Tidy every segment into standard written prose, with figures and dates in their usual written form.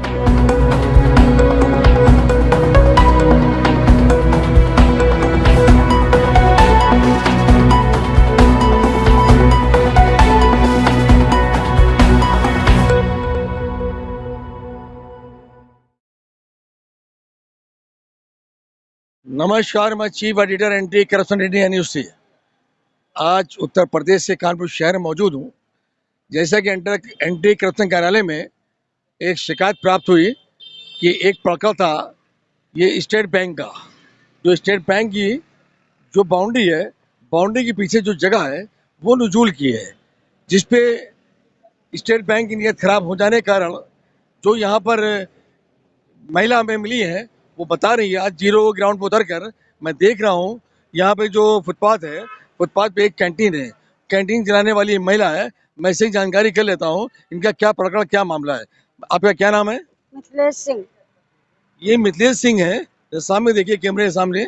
नमस्कार, मैं chief editor anti corruption India news से आज उत्तर प्रदेश से कानपुर शहर में मौजूद हूँ। जैसा कि एंटी करप्शन कार्यालय में एक शिकायत प्राप्त हुई कि एक प्रकरण था ये स्टेट बैंक का, जो स्टेट बैंक की जो बाउंड्री है, बाउंड्री के पीछे जो जगह है वो नजूल की है, जिसपे स्टेट बैंक की नीयत खराब हो जाने के कारण जो यहाँ पर महिला हमें मिली है वो बता रही है, आज जीरो ग्राउंड पर उतर कर मैं देख रहा हूँ यहाँ पे जो फुटपाथ है, फुटपाथ पे एक कैंटीन है, कैंटीन चलाने वाली महिला है। मैं इससे जानकारी कर लेता हूँ इनका क्या प्रकरण, क्या मामला है। आपका क्या नाम है? मिथिलेश सिंह। ये मिथिलेश सिंह है, सामने देखिए कैमरे के सामने।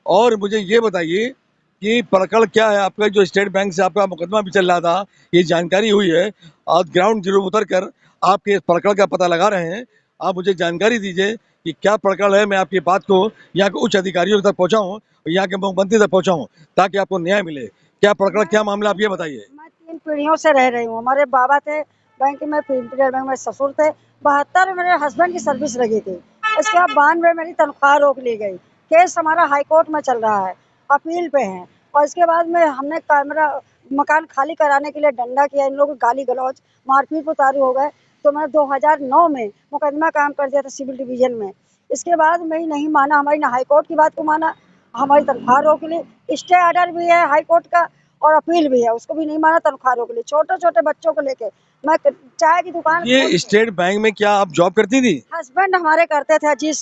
और मुझे ये बताइए कि प्रकरण क्या है आपका, जो स्टेट बैंक से आपका मुकदमा भी चल रहा था, ये जानकारी हुई है, आज ग्राउंड जीरो उतर कर आपके प्रकरण का पता लगा रहे हैं। आप मुझे जानकारी दीजिए कि क्या प्रकरण है, मैं आपकी बात को यहाँ के उच्च अधिकारियों तक पहुँचाऊँ, यहाँ के मुख्यमंत्री तक पहुँचाऊँ, ताकि आपको न्याय मिले। क्या प्रकरण, क्या मामला, आप ये बताइए। मैं 3 पीढ़ियों से रह रही हूँ। हमारे बाबा थे बैंक में, इंपीरियल बैंक में ससुर थे। 72 में मेरे हस्बैंड की सर्विस लगी थी। इसके बाद 92 मेरी तनख्वाह रोक ली गई। केस हमारा हाई कोर्ट में चल रहा है, अपील पे है। और इसके बाद में हमने मेरा मकान खाली कराने के लिए डंडा किया, इन लोगों को गाली गलौज मारपीट उतारू हो गए। तो मैंने 2009 में मुकदमा काम कर दिया था सिविल डिवीजन में। इसके बाद मैं नहीं माना, हमारी ना हाई कोर्ट की बात को माना, हमारी तनख्वाह रोक ली। स्टे ऑर्डर भी है हाई कोर्ट का और अपील भी है, उसको भी नहीं माना, तनख्वाह रोक ली। छोटे छोटे बच्चों को लेके मैं चाय की दुकान। ये स्टेट बैंक में क्या आप जॉब करती थी? हस्बैंड हमारे करते थे, अजीत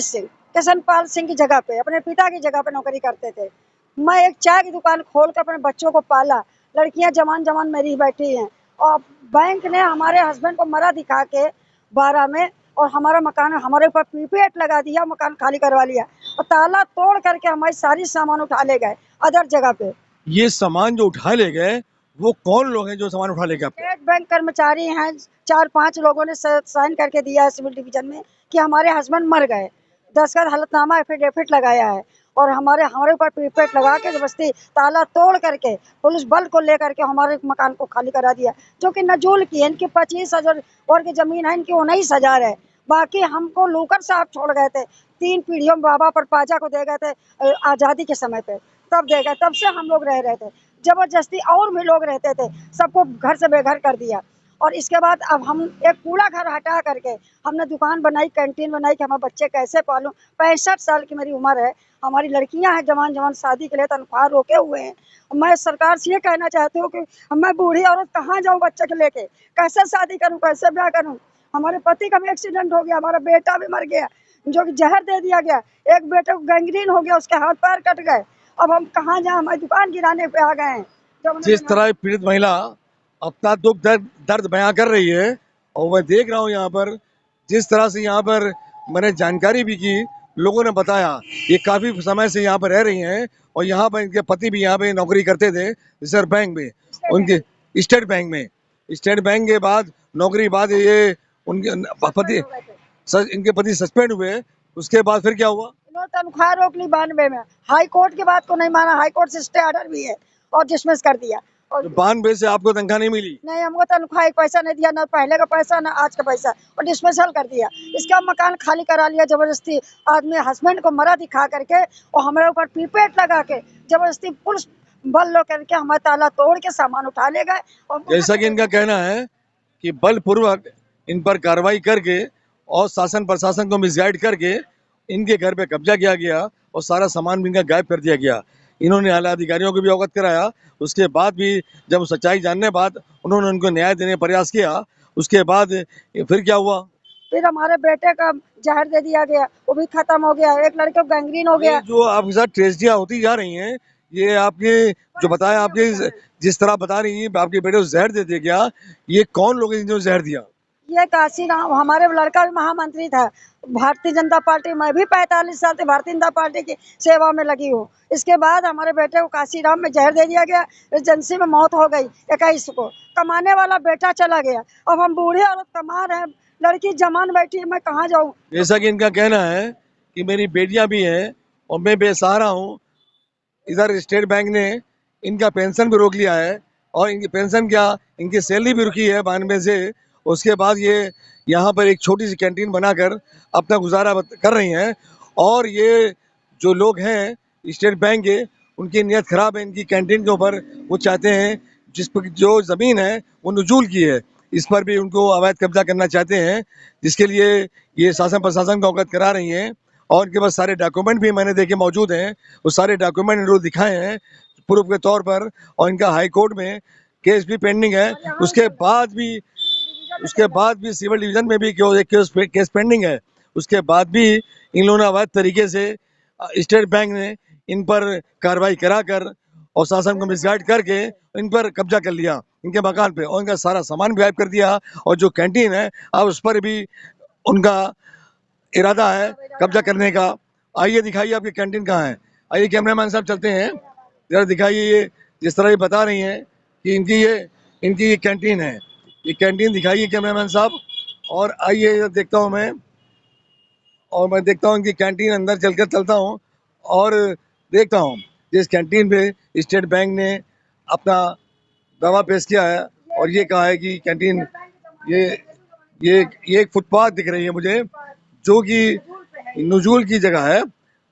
सिंह किशनपाल सिंह की जगह पे, अपने पिता की जगह पे नौकरी करते थे। मैं एक चाय की दुकान खोल कर अपने बच्चों को पाला। लड़कियां जवान जवान मेरी बैठी हैं और बैंक ने हमारे हस्बैंड को मरा दिखा के 12 में और हमारा मकान हमारे ऊपर पीपीएट लगा दिया, मकान खाली करवा लिया और ताला तोड़ करके हमारी सारी सामान उठा ले गए अदर जगह पे। ये सामान जो उठा ले गए वो कौन लोग हैं जो सामान उठा ले गए आपका? स्टेट बैंक कर्मचारी हैं, 4-5 लोगों ने साइन करके दिया है सिविल डिवीजन में कि हमारे हस्बैंड मर गए। दस्तखत हलफनामा एफिडेविट लगाया है और हमारे ऊपर पीपीएट लगा के जबरदस्ती ताला तोड़ करके पुलिस बल को लेकर के हमारे मकान को खाली करा दिया, जो कि नजूल की है। इनकी 25,000 वर्ग की जमीन है, इनकी 19,000 है। बाकी हमको लूकर साहब छोड़ गए थे, 3 पीढ़ियों में बाबा पर पाजा को दे गए थे आजादी के समय पे, तब दे गए, तब से हम लोग रह रहे थे। जबरदस्ती और भी लोग रहते थे, सबको घर से बेघर कर दिया। और इसके बाद अब हम एक कूड़ा घर हटा करके हमने दुकान बनाई, कैंटीन बनाई कि हमारे बच्चे कैसे पालूं। 65 साल की मेरी उम्र है, हमारी लड़कियां हैं जवान जवान, शादी के लिए तनख्वाह रोके हुए हैं। मैं सरकार से ये कहना चाहती हूँ कि मैं बूढ़ी औरत कहाँ जाऊँ बच्चे को लेके, कैसे शादी करूँ, कैसे ब्याह करूँ। हमारे पति का भी एक्सीडेंट हो गया, हमारा बेटा भी मर गया, जो कि जहर दे दिया गया। एक बेटे को गैंग्रीन हो गया, उसके हाथ पैर कट गए। अब हम कहाँ जाएं, हमारी दुकान गिराने पे आ गए हैं। जिस तरह पीड़ित महिला अपना दुख दर्द बयां कर रही है, और मैं देख रहा हूँ यहाँ पर जिस तरह से यहाँ पर मैंने जानकारी भी की, लोगों ने बताया ये काफी समय से यहाँ पर रह रही हैं और यहाँ पर इनके पति भी यहाँ पे नौकरी करते थे रिजर्व बैंक में, उनके स्टेट बैंक में। स्टेट बैंक के बाद नौकरी बाद ये उनके पति इनके पति सस्पेंड हुए। उसके बाद फिर क्या हुआ? तनख्वाह रोक ली 92 में। हाई कोर्ट की बात को नहीं माना, हाई कोर्ट से स्टे ऑर्डर भी है और डिसमिस कर दिया। और 92 से आपको तनख्वाह नहीं मिली? नहीं, हमको तनख्वाह एक पैसा नहीं दिया, ना पहले का पैसा ना आज का पैसा, और डिसमिसल कर दिया। इसका मकान खाली करा लिया जबरदस्ती, आदमी हस्बैंड को मरा दिखा करके और हमारे ऊपर पीपेट लगा के जबरदस्ती पुलिस बल लो करके हमारे ताला तोड़ के सामान उठा ले गए। और जैसा कि इनका कहना है कि बलपूर्वक इन पर कार्रवाई करके और शासन प्रशासन को मिसगाइड करके इनके घर पे कब्जा किया गया और सारा सामान भी इनका गायब कर दिया गया। इन्होंने आला अधिकारियों को भी अवगत कराया। उसके बाद भी जब सच्चाई जानने बाद उन्होंने उनको न्याय देने का प्रयास किया। उसके बाद फिर क्या हुआ? फिर हमारे बेटे का जहर दे दिया गया, वो भी खत्म हो गया। एक लड़के को गैंग्रीन हो गया। जो आपके साथ ट्रेजेडियां होती जा रही हैं, ये आपके जो बताया, आपके जिस तरह बता रही है आपके बेटे को जहर दे दिया गया, ये कौन लोग हैं जो जहर दिया? ये काशी राम, हमारे लड़का भी महामंत्री था भारतीय जनता पार्टी। मैं भी 45 साल से भारतीय जनता पार्टी की सेवा में लगी हूँ। इसके बाद हमारे बेटे को काशी राम में जहर दे दिया गया, एजेंसी में मौत हो गई 21 को। कमाने वाला बेटा चला गया, अब हम बूढ़े औरत कमा रहे हैं, लड़की जमान बैठी है, मैं कहाँ जाऊँ। जैसा कि इनका कहना है कि मेरी बेटियां भी हैं और मैं बेसहारा हूँ, इधर स्टेट बैंक ने इनका पेंशन भी रोक लिया है और इनकी पेंशन क्या, इनकी सैलरी भी रुकी है 92 से। उसके बाद ये यहाँ पर एक छोटी सी कैंटीन बनाकर अपना गुजारा कर रही हैं। और ये जो लोग हैं स्टेट बैंक के, उनकी नीयत खराब है इनकी कैंटीन के ऊपर। वो चाहते हैं जिस पर जो ज़मीन है वो नजूल की है, इस पर भी उनको अवैध कब्जा करना चाहते हैं, जिसके लिए ये शासन प्रशासन को अवगत करा रही हैं। और इनके पास सारे डॉक्यूमेंट भी मैंने देखे मौजूद हैं, वो सारे डॉक्यूमेंट इन्होंने दिखाए हैं प्रूफ के तौर पर। और इनका हाई कोर्ट में केस भी पेंडिंग है, उसके बाद भी सिविल डिवीजन में भी केस पेंडिंग है। उसके बाद भी इन लोगों ने अवैध तरीके से स्टेट बैंक ने इन पर कार्रवाई कराकर और शासन को मिसगाइड करके इन पर कब्जा कर लिया, इनके मकान पे, और इनका सारा सामान भी गायब कर दिया। और जो कैंटीन है अब उस पर भी उनका इरादा है कब्जा करने का। आइए दिखाइए आपकी कैंटीन कहाँ है। आइए कैमरामैन साहब चलते हैं, जरा दिखाइए। ये जिस तरह ये बता रही हैं कि इनकी ये कैंटीन है, ये कैंटीन दिखाइए कैमरामैन साहब। और आइए देखता हूँ मैं देखता हूँ इनकी कैंटीन, अंदर चलकर चलता हूँ और देखता हूँ जिस कैंटीन पे स्टेट बैंक ने अपना दावा पेश किया है। और ये कहा है कि कैंटीन ये ये एक फुटपाथ दिख रही है मुझे, जो कि नजूल की जगह है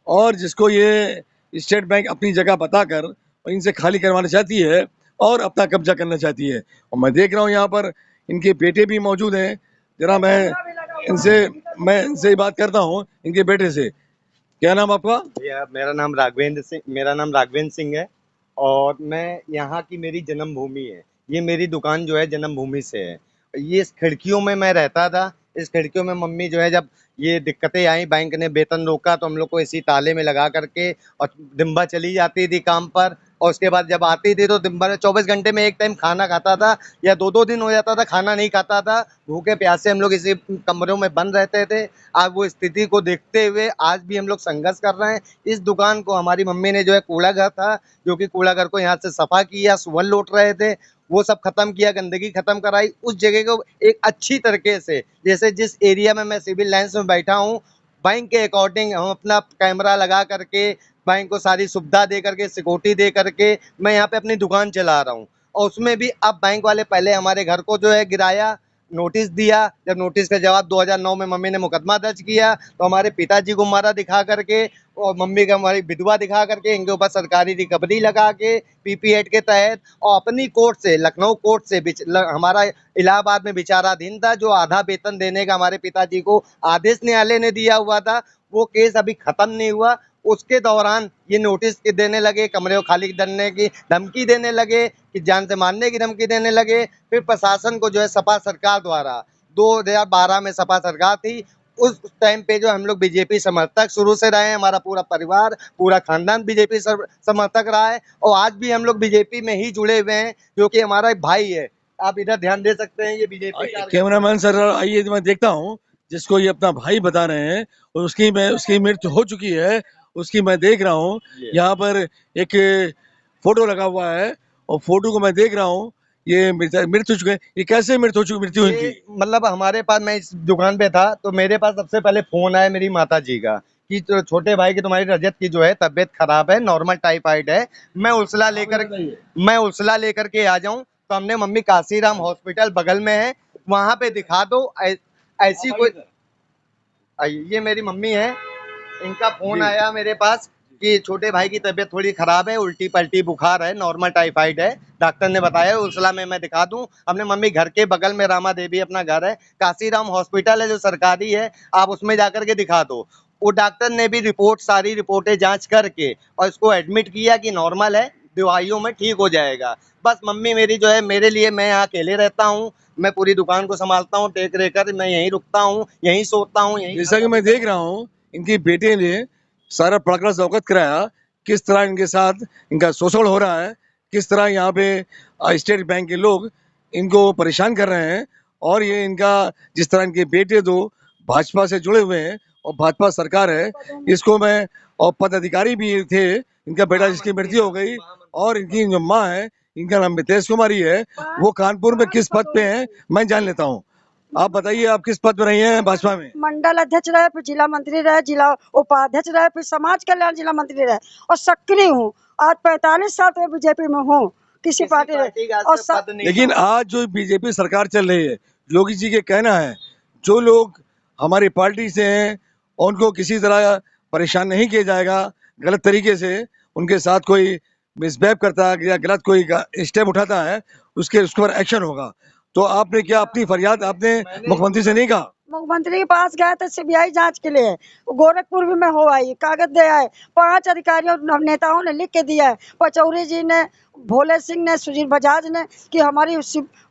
और जिसको ये स्टेट बैंक अपनी जगह बताकर इनसे खाली करवाना चाहती है और अपना कब्जा करना चाहती है। और मैं देख रहा हूँ यहाँ पर इनके बेटे भी मौजूद हैं। जरा मैं इनसे बात करता हूँ, इनके बेटे से। क्या नाम आपका? भैया मेरा नाम राघवेंद्र सिंह है और मैं यहाँ की मेरी जन्मभूमि है। ये मेरी दुकान जो है जन्मभूमि से है। ये इस खिड़कियों में मैं रहता था। इस खिड़कियों में मम्मी जो है, जब ये दिक्कतें आई, बैंक ने वेतन रोका, तो हम लोग को इसी ताले में लगा करके और दिन भर चली जाती थी काम पर। और उसके बाद जब आती थी तो दिन भर 24 घंटे में एक टाइम खाना खाता था या 2-2 दिन हो जाता था खाना नहीं खाता था। भूखे प्यासे हम लोग इसी कमरों में बंद रहते थे। आज वो स्थिति को देखते हुए आज भी हम लोग संघर्ष कर रहे हैं। इस दुकान को हमारी मम्मी ने जो है, कूड़ा घर था, जो कि कूड़ा घर को यहाँ से सफा किया, सुअर लौट रहे थे, वो सब खत्म किया, गंदगी खत्म कराई। उस जगह को एक अच्छी तरीके से, जैसे जिस एरिया में मैं सिविल लाइन्स में बैठा हूँ, बैंक के अकॉर्डिंग हम अपना कैमरा लगा करके, बैंक को सारी सुविधा दे करके, सिक्योरिटी दे करके मैं यहाँ पे अपनी दुकान चला रहा हूँ। और उसमें भी अब बैंक वाले पहले हमारे घर को जो है गिराया, नोटिस दिया। जब नोटिस का जवाब 2009 में मम्मी ने मुकदमा दर्ज किया, तो हमारे पिताजी को मारा दिखा करके और मम्मी का हमारी विधवा दिखा करके इनके ऊपर सरकारी रिकवरी लगा के पीपी एक्ट के तहत, और अपनी कोर्ट से, लखनऊ कोर्ट से हमारा इलाहाबाद में विचाराधीन था, जो आधा वेतन देने का हमारे पिताजी को आदेश न्यायालय ने दिया हुआ था, वो केस अभी खत्म नहीं हुआ। उसके दौरान ये नोटिस देने लगे, कमरे को खाली करने की धमकी देने लगे, कि जान से मारने की धमकी देने लगे। फिर प्रशासन को जो है सपा सरकार द्वारा, 2012 में सपा सरकार थी, उस टाइम पे जो हम लोग बीजेपी समर्थक शुरू से रहे हैं, हमारा पूरा परिवार, पूरा खानदान बीजेपी समर्थक रहा है और आज भी हम लोग बीजेपी में ही जुड़े हुए हैं, जो कि हमारा एक भाई है। आप इधर ध्यान दे सकते हैं, ये बीजेपी कैमरामैन सर आइए, मैं देखता हूँ जिसको ये अपना भाई बता रहे हैं और उसकी मृत्यु हो चुकी है, उसकी मैं देख रहा हूँ। यहाँ पर एक फोटो लगा हुआ है और फोटो को मैं देख रहा हूँ, ये मृत्यु चुके हैं। ये कैसे मृत्यु इनकी? मतलब हमारे पास, मैं इस दुकान पे था तो मेरे पास सबसे पहले फोन आया मेरी माता जी का, कि छोटे भाई की, तुम्हारी रजत की जो है तबीयत खराब है, नॉर्मल टाइफाइड है, मैं उल्सला लेकर के आ जाऊं। तो हमने मम्मी काशीराम हॉस्पिटल बगल में है, वहां पे दिखा दो। ऐसी कोई, ये मेरी मम्मी है, इनका फोन आया मेरे पास कि छोटे भाई की तबीयत थोड़ी खराब है, उल्टी पल्टी बुखार है, नॉर्मल टाइफाइड है, डॉक्टर ने बताया उल्सला में मैं दिखा दूं। हमने मम्मी घर के बगल में रामा देवी अपना घर है, काशीराम हॉस्पिटल है जो सरकारी है, आप उसमें जाकर के दिखा दो। वो डॉक्टर ने भी सारी रिपोर्टें जांच करके और इसको एडमिट किया कि नॉर्मल है, दवाइयों में ठीक हो जाएगा। बस मम्मी मेरी जो है, मेरे लिए, मैं यहाँ अकेले रहता हूँ, मैं पूरी दुकान को संभालता हूँ, टेक रेख कर, मैं यहीं रुकता हूँ, यहीं सोता हूँ, यहीं। जैसा कि मैं देख रहा हूँ, इनकी बेटे ने सारा प्रकरण से अवगत कराया, किस तरह इनके साथ इनका शोषण हो रहा है, किस तरह यहाँ पे स्टेट बैंक के लोग इनको परेशान कर रहे हैं। और ये इनका, जिस तरह इनके बेटे दो भाजपा से जुड़े हुए हैं और भाजपा सरकार है, इसको मैं, और पदाधिकारी भी थे, इनका बेटा जिसकी मृत्यु हो गई, और इनकी जो माँ है, इनका नाम मितेश कुमारी है, वो कानपुर में किस पद पे है मैं जान लेता हूँ। आप बताइए, आप किस पद पर रही हैं भाजपा में? मंडल अध्यक्ष रहे, फिर जिला मंत्री रहे, जिला उपाध्यक्ष रहे, फिर समाज कल्याण जिला मंत्री रहे और सक्रिय हूँ। आज 45 साल में बीजेपी में हूँ, किसी पार्टी का और आज तक पद नहीं लेकिन आज जो बीजेपी सरकार चल रही है, योगी जी के कहना है जो लोग हमारी पार्टी से हैं उनको किसी तरह परेशान नहीं किया जाएगा, गलत तरीके से उनके साथ कोई मिसबिहेव करता है या गलत कोई स्टेप उठाता है उस पर एक्शन होगा। तो आपने क्या अपनी फरियाद आपने मुख्यमंत्री से नहीं कहा? मुख्यमंत्री के पास गए थे सीबीआई जांच के लिए, गोरखपुर भी में हो आई, कागज दे आए, 5 अधिकारियों नेताओं ने लिख के दिया है, पचौरी जी ने, भोले सिंह ने, सुजीत बजाज ने, कि हमारी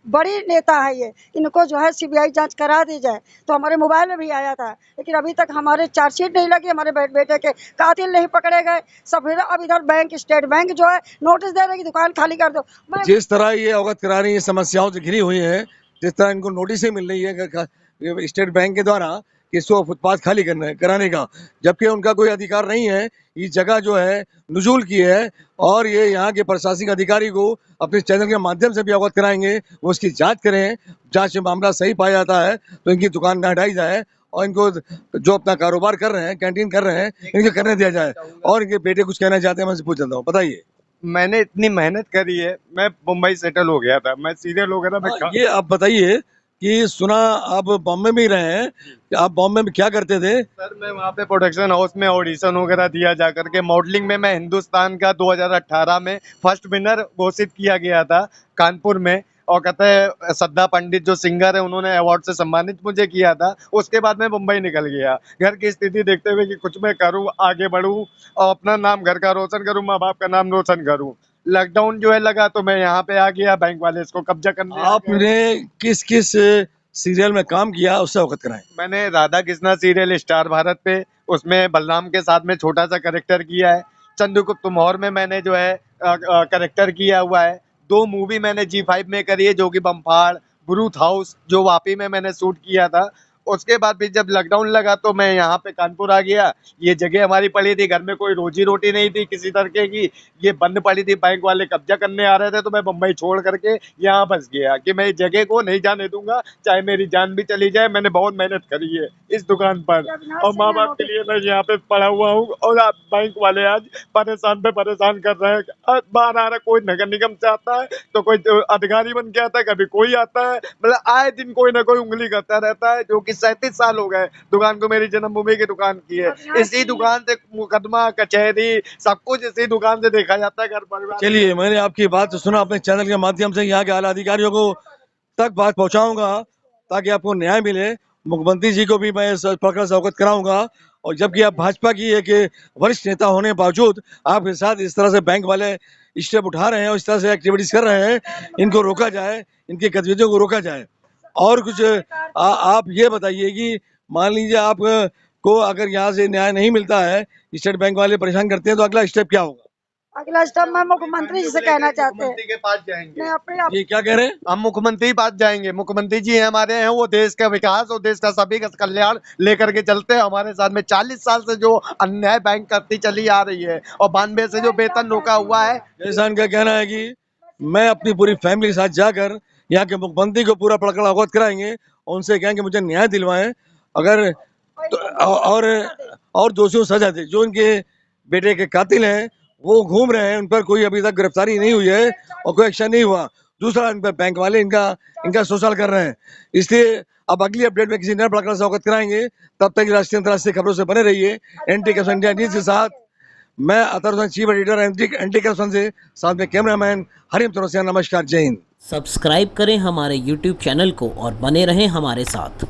बड़ी नेता है ये, इनको जो है सीबीआई जांच करा दी जाए। तो हमारे मोबाइल में भी आया था, लेकिन अभी तक हमारे चार्जशीट नहीं लगी, हमारे बेटे के कातिल नहीं पकड़े गए। सब अब इधर बैंक, स्टेट बैंक जो है नोटिस दे रहे कि दुकान खाली कर दो। जिस तरह ये अवगत करा रही है, समस्याओं से घिरी हुई है, जिस तरह इनको नोटिस मिल रही है स्टेट बैंक के द्वारा कि इसको फुटपाथ खाली कराने का, जबकि उनका कोई अधिकार नहीं है। ये जगह जो है नजूल की है और ये यहाँ के प्रशासनिक अधिकारी को अपने चैनल के माध्यम से भी अवगत कराएंगे, वो उसकी जांच करें। जांच में मामला सही पाया जाता है तो इनकी दुकान न हटाई जाए और इनको जो अपना कारोबार कर रहे हैं, कैंटीन कर रहे हैं, इनको करने दिया जाए। और इनके बेटे कुछ कहना चाहते हैं, मैं पूछ लेता हूँ, बताइए। मैंने इतनी मेहनत करी है, मैं मुंबई सेटल हो गया था, मैं सीरियल वगैरह में ये आप बताइए कि सुना आप बॉम्बे में ही रहे हैं, आप बॉम्बे में क्या करते थे? सर मैं वहाँ पे प्रोडक्शन हाउस में ऑडिशन वगैरह दिया जा करके, मॉडलिंग में मैं हिंदुस्तान का 2018 में फर्स्ट विनर घोषित किया गया था कानपुर में। और कहते हैं श्रद्धा पंडित जो सिंगर है उन्होंने अवार्ड से सम्मानित मुझे किया था। उसके बाद मैं मुंबई निकल गया घर की स्थिति देखते हुए कि कुछ मैं करूँ, आगे बढ़ूँ और अपना नाम घर का रोशन करूँ, माँ बाप का नाम रोशन करूँ। लॉकडाउन जो है लगा तो मैं यहाँ पे आ गया, बैंक वाले इसको कब्जा करने आ गए। आपने किस किस सीरियल में काम किया उससे अवगत कराएं। मैंने राधा कृष्णा सीरियल स्टार भारत पे, उसमें बलराम के साथ में छोटा सा कैरेक्टर किया है। चंद्रगुप्त मौर्य में मैंने जो है कैरेक्टर किया हुआ है। 2 मूवी मैंने G5 में करी है, जो कि बम्फाड़, ब्रूथ हाउस जो वापी में मैंने शूट किया था। उसके बाद फिर जब लॉकडाउन लगा तो मैं यहाँ पे कानपुर आ गया। ये जगह हमारी पड़ी थी, घर में कोई रोजी रोटी नहीं थी किसी तरीके की, ये बंद पड़ी थी, बैंक वाले कब्जा करने आ रहे थे। तो मैं मुंबई छोड़ करके यहाँ फंस गया कि मैं इस जगह को नहीं जाने दूंगा, चाहे मेरी जान भी चली जाए। मैंने बहुत मेहनत करी है इस दुकान पर और माँ बाप के लिए मैं यहाँ पे पड़ा हुआ हूँ। और आप बैंक वाले आज परेशान पे परेशान कर रहे हैं। बाहर आ रहा, कोई नगर निगम से आता है तो कोई अधिकारी बन के आता है, कभी कोई आता है, मतलब आए दिन कोई ना कोई उंगली करता रहता है। जो कि 37 साल हो गए दुकान को, मेरी जन्मभूमि की दुकान की है। इसी दुकान से मुकदमा, कचहरी, सब कुछ इसी दुकान से देखा जाता है, घर परिवार। चलिए, मैंने आपकी बात सुना, अपने चैनल के माध्यम से यहाँ के आला अधिकारियों को तक बात पहुंचाऊंगा ताकि आपको न्याय मिले। मुख्यमंत्री जी को भी मैं इस प्रकार से अवगत कराऊंगा। और जबकि आप भाजपा की एक वरिष्ठ नेता होने के बावजूद आपके साथ इस तरह से बैंक वाले स्टेप उठा रहे हैं और इस तरह से एक्टिविटीज कर रहे हैं, इनको रोका जाए, इनकी गतिविधियों को रोका जाए। और कुछ आप ये बताइए कि मान लीजिए आप को अगर यहाँ से न्याय नहीं मिलता है, स्टेट बैंक वाले परेशान करते हैं, तो अगला स्टेप क्या होगा? अगला स्टेप मैं मुख्यमंत्री जी से कहना चाहते हैं। मुख्यमंत्री के पास जाएंगे। मैं अपने ये क्या कह रहे हैं? हम मुख्यमंत्री पास जाएंगे। मुख्यमंत्री जी हमारे हैं, वो देश का विकास और देश का सभी का कल्याण लेकर के चलते हैं। हमारे साथ में 40 साल से जो अन्याय बैंक करती चली आ रही है और 92 से जो वेतन रोका हुआ है। जैसा का कहना है कि मैं अपनी पूरी फैमिली के साथ जाकर यहाँ के मुख्यमंत्री को पूरा पकड़ अवगत कराएंगे, उनसे कहेंगे मुझे न्याय दिलवाएं। अगर तो, और दोषियों को सजा दे। जो इनके बेटे के कातिल हैं वो घूम रहे हैं, उन पर कोई अभी तक गिरफ्तारी नहीं हुई है और कोई एक्शन नहीं हुआ। दूसरा, इन पर बैंक वाले इनका शोषण कर रहे हैं। इसलिए अब अगली अपडेट में किसी नए प्रकार से अवगत कराएंगे। तब तक राष्ट्रीय अंतर्राष्ट्रीय खबरों से बने रहिए एंटी करप्शन इंडिया न्यूज के साथ। मैं Athar Hussain, chief editor anti corruption से, साथ में कैमरामैन हरिम चौरसिया। नमस्कार, जय हिंद। सब्सक्राइब करें हमारे YouTube चैनल को और बने रहें हमारे साथ।